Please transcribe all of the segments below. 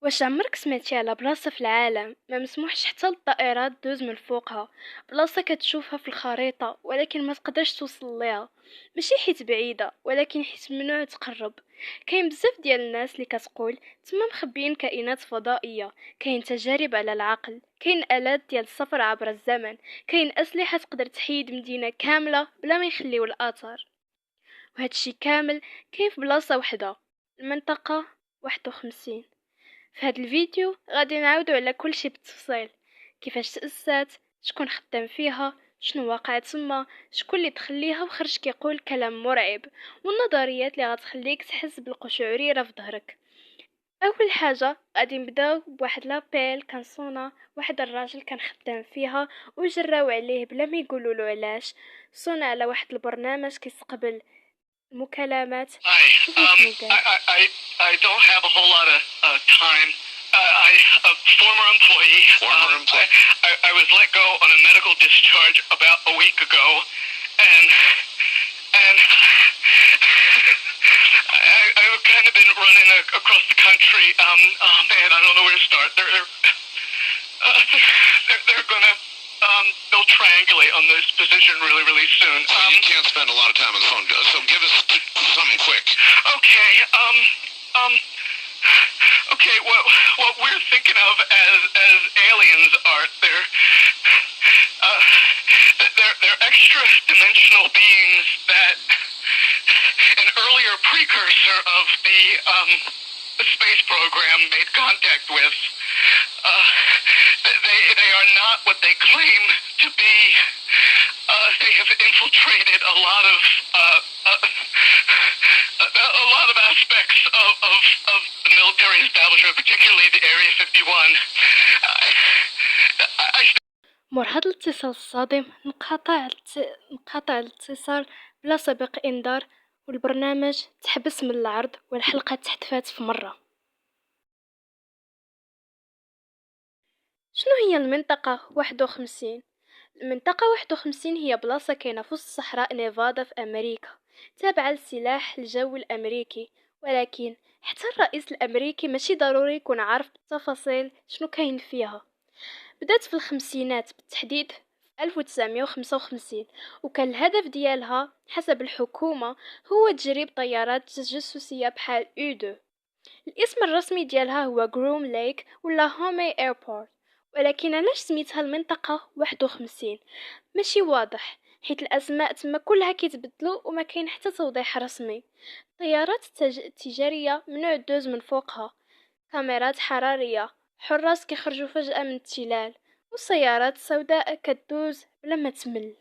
واش عمرك سمعتي على بلاصة في العالم ما مسموحش حتى للطائرات دوز من فوقها؟ بلاصة كتشوفها في الخريطة ولكن ما تقدرش توصل ليها، ماشي حيت بعيدة ولكن حيت ممنوع تقرب. كاين بزاف ديال الناس اللي كتقول تما مخبيين كائنات فضائية، كاين تجارب على العقل، كاين آلات ديال السفر عبر الزمن، كاين أسلحة تقدر تحيد مدينة كاملة بلا ما يخليو الآثار. وهادشي كامل كاين في بلاصة وحدة، المنطقة 51. في هذا الفيديو غادي نعاودوا على كل شيء بالتفصيل، كيفاش تأسست، شكون خدام فيها، شنو واقع تما، شكون اللي دخل ليها وخرج كيقول كلام مرعب، والنظريات اللي غتخليك تحس بالقشعريرة في ظهرك. اول حاجه غادي نبداو بواحد لابيل كان صونا واحد الراجل كان خدام فيها وجراو عليه بلا ما يقولوا له علاش. صونا على واحد البرنامج كيستقبل مكالمات. Hi. شوفوا شنو قال. I don't have a whole lot of time. A former employee. I was let go on a medical discharge about a week ago, and I've kind of been running across the country. Oh man, I don't know where to start. They're gonna they'll triangulate on this position really soon. You can't spend a lot of time on the phone, so give us something quick. Okay. Okay. What we're thinking of as aliens are they're extra dimensional beings that an earlier precursor of the space program made contact with. They are not what they claim to be. They have infiltrated a lot of aspects of the military establishment, particularly the Area 51. مور هذا الاتصال الصادم انقطع الاتصال بلا سابق انذار، والبرنامج تحبس من العرض والحلقة تحذفات في مرة. شنو هي المنطقة 51؟ المنطقة 51 هي بلاصة كاينة في وسط صحراء نيفادا في أمريكا، تابعة لسلاح الجو الأمريكي، ولكن حتى الرئيس الأمريكي ماشي ضروري يكون عارف بالتفاصيل شنو كاين فيها. بدات في الخمسينات، بالتحديد في 1955، وكان الهدف ديالها حسب الحكومة هو تجريب طيارات تجسسية بحال U2. الاسم الرسمي ديالها هو جروم ليك ولا هومي ايربورت، ولكن علاش سميتها المنطقة 51 ماشي واضح، حيت الاسماء تما كلها كيتبدلوا وما كاين حتى توضيح رسمي. طيارات التجارية ممنوع دوز من فوقها، كاميرات حرارية، حراس كيخرجوا فجأة من التلال، والسيارات السوداء كدوز بلا ما تمل.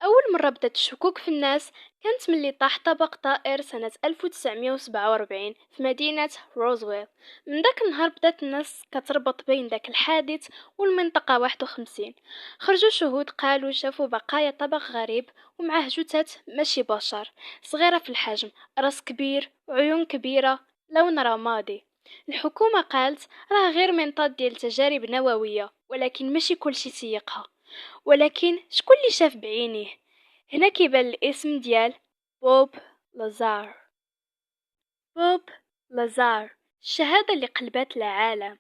أول مرة بدأت الشكوك في الناس كانت ملي طاح طبق طائر سنة 1947 في مدينة روزويل. من داك النهار بدأت الناس كتربط بين داك الحادث والمنطقة 51. خرجوا شهود قالوا شافوا بقايا طبق غريب ومعه جثث ماشي بشر، صغيرة في الحجم، راس كبير وعيون كبيرة، لون رمادي. الحكومة قالت راه غير منطاد ديال تجارب نووية، ولكن ماشي كلشي سيقها. ولكن شكون اللي شاف بعينيه؟ هنا كيبان الاسم ديال بوب لازار. بوب لازار، الشهادة اللي قلبت العالم.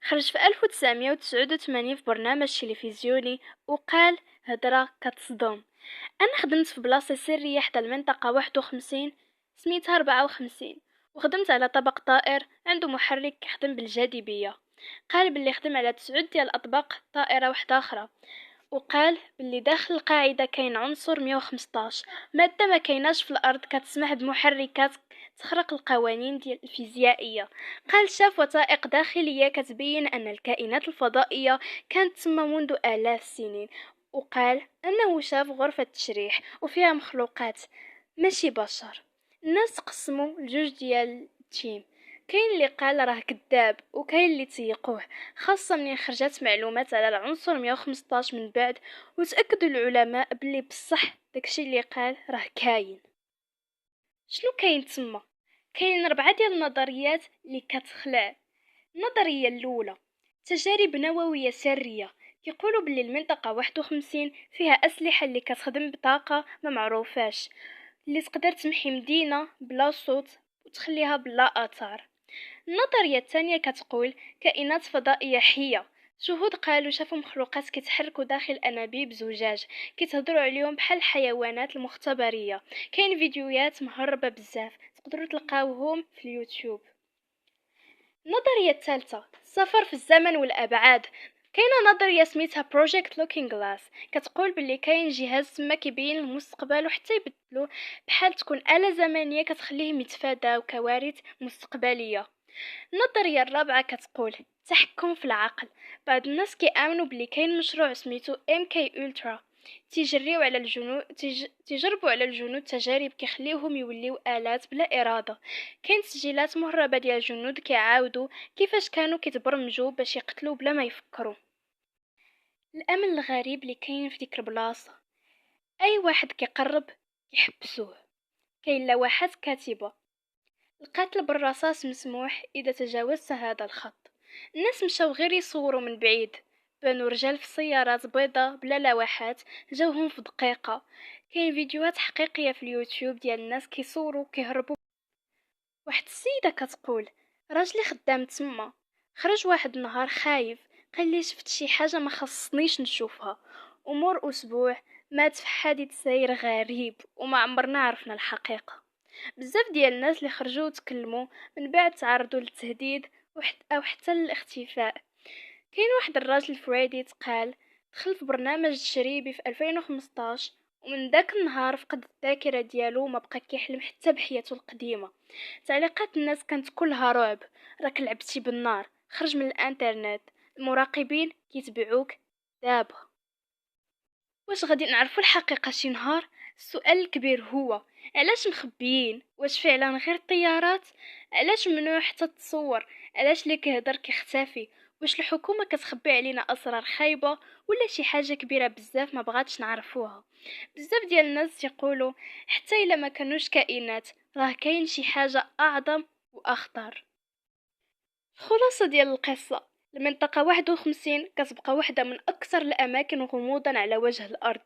خرج في 1989 في برنامج تلفزيوني وقال هدرة كتصدم: أنا خدمت في بلاصة سرية حتى المنطقة 51 سميتها 54، وخدمت على طبق طائر عنده محرك يخدم بالجاذبية. قال باللي خدم على 9 ديال أطباق طائرة واحدة أخرى، وقال باللي داخل القاعدة كاين عنصر 115، مادة ما كايناش في الأرض كتسمح بمحركات تخرق القوانين ديال الفيزيائية. قال شاف وثائق داخلية كتبين أن الكائنات الفضائية كانت تما منذ آلاف السنين، وقال أنه شاف غرفة تشريح وفيها مخلوقات ماشي بشر. الناس قسموا لجوج ديال التيم، كاين اللي قال راه كذاب وكاين اللي تيقوه، خاصة من خرجت معلومات على العنصر 115 من بعد وتأكدوا العلماء باللي بصح داكشي اللي قال راه كاين. شنو كاين تما؟ كاين 4 ديال النظريات اللي كتخلع. النظرية الأولى تجارب نووية سرية، يقولوا باللي المنطقة 51 فيها أسلحة اللي كتخدم بطاقة ما معروفاش، اللي تقدر تمحي مدينة بلا صوت وتخليها بلا آثار. النظرية الثانية كتقول كائنات فضائية حية. شهود قالوا شافوا مخلوقات كيتحركوا داخل انابيب زجاج كيتهضروا عليهم بحال الحيوانات المختبريه. كاين فيديوهات مهربه بزاف تقدروا تلقاوهم في اليوتيوب. النظريه الثالثه السفر في الزمن والابعاد. كاينه نظريه سميتها بروجيكت لوكينغ غلاس كتقول باللي كاين جهاز تما كيبين المستقبل وحتى يبدلو بحال تكون آلة زمنيه كتخليهم يتفاداو كوارث مستقبليه. النظريه الرابعه كتقول التحكم في العقل. بعض الناس كيامنوا بلي كاين مشروع سميتو MK Ultra تجربوا على الجنود تجارب كيخليوهم يوليو آلات بلا إرادة. كاين تسجيلات مهربة ديال الجنود كيعاودوا كيفاش كانوا كيتبرمجوا باش يقتلوا بلا ما يفكروا. الأمن الغريب اللي كاين في ديك البلاصة، أي واحد كيقرب يحبسوه. كاين لوحات كاتبة القتل بالرصاص مسموح إذا تجاوزت هذا الخط. الناس مشاو غير يصوروا من بعيد، بانوا رجال في سيارات بيضة بلا لوحات جاوهم في دقيقة. كاين فيديوهات حقيقية في اليوتيوب ديال الناس كيصوروا كيهربوا. واحد السيدة كتقول راجلي خدام تما، خرج واحد النهار خايف قال لي شفت شي حاجة ما خصنيش نشوفها، ومور أسبوع مات في حادث سير غريب وما عمرنا عرفنا الحقيقة. بزاف ديال الناس اللي خرجوا وتكلموا من بعد تعرضوا للتهديد او حتى للاختفاء. كاين واحد الراجل في ريديت قال دخل في برنامج تجريبي في 2015 ومن داك النهار فقد الذاكره ديالو وما بقى كيحلم حتى بحياته القديمه. تعليقات الناس كانت كلها رعب، راك لعبتي بالنار، خرج من الانترنت، المراقبين كيتبعوك دابا. واش غادي نعرفوا الحقيقه شي نهار؟ السؤال الكبير هو علاش مخبيين؟ واش فعلا غير الطيارات؟ علاش ممنوع حتى تصور؟ علاش اللي كيهضر كيختفي؟ واش الحكومه كتخبي علينا اسرار خايبه ولا شي حاجه كبيره بزاف ما بغاتش نعرفوها؟ بزاف ديال الناس يقولوا حتى الا ما كانوش كائنات راه كاين شي حاجه اعظم واخطر. خلاصة ديال القصة، المنطقة 51 كتبقى واحدة من أكثر الأماكن غموضا على وجه الأرض.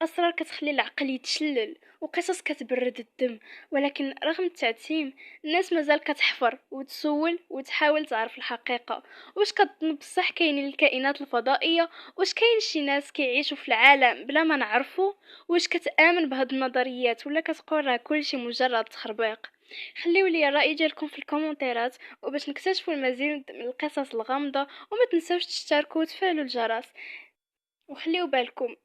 أسرار كتخلي العقل يتشلل وقصص كتبرد الدم، ولكن رغم التعتيم الناس مازال كتحفر وتسول وتحاول تعرف الحقيقة. واش كتظن بصح كاينين الكائنات الفضائية؟ واش كاين شي ناس كيعيشوا في العالم بلا ما نعرفو؟ واش كتآمن بهاد النظريات ولا كتقول راه كلشي مجرد تخربيق؟ خليو لي الرأي ديالكم في الكومنتات وباش نكتشفوا المزيد من القصص الغامضة. وما تنسوش تشتركوا وتفعلوا الجرس وخليو بالكم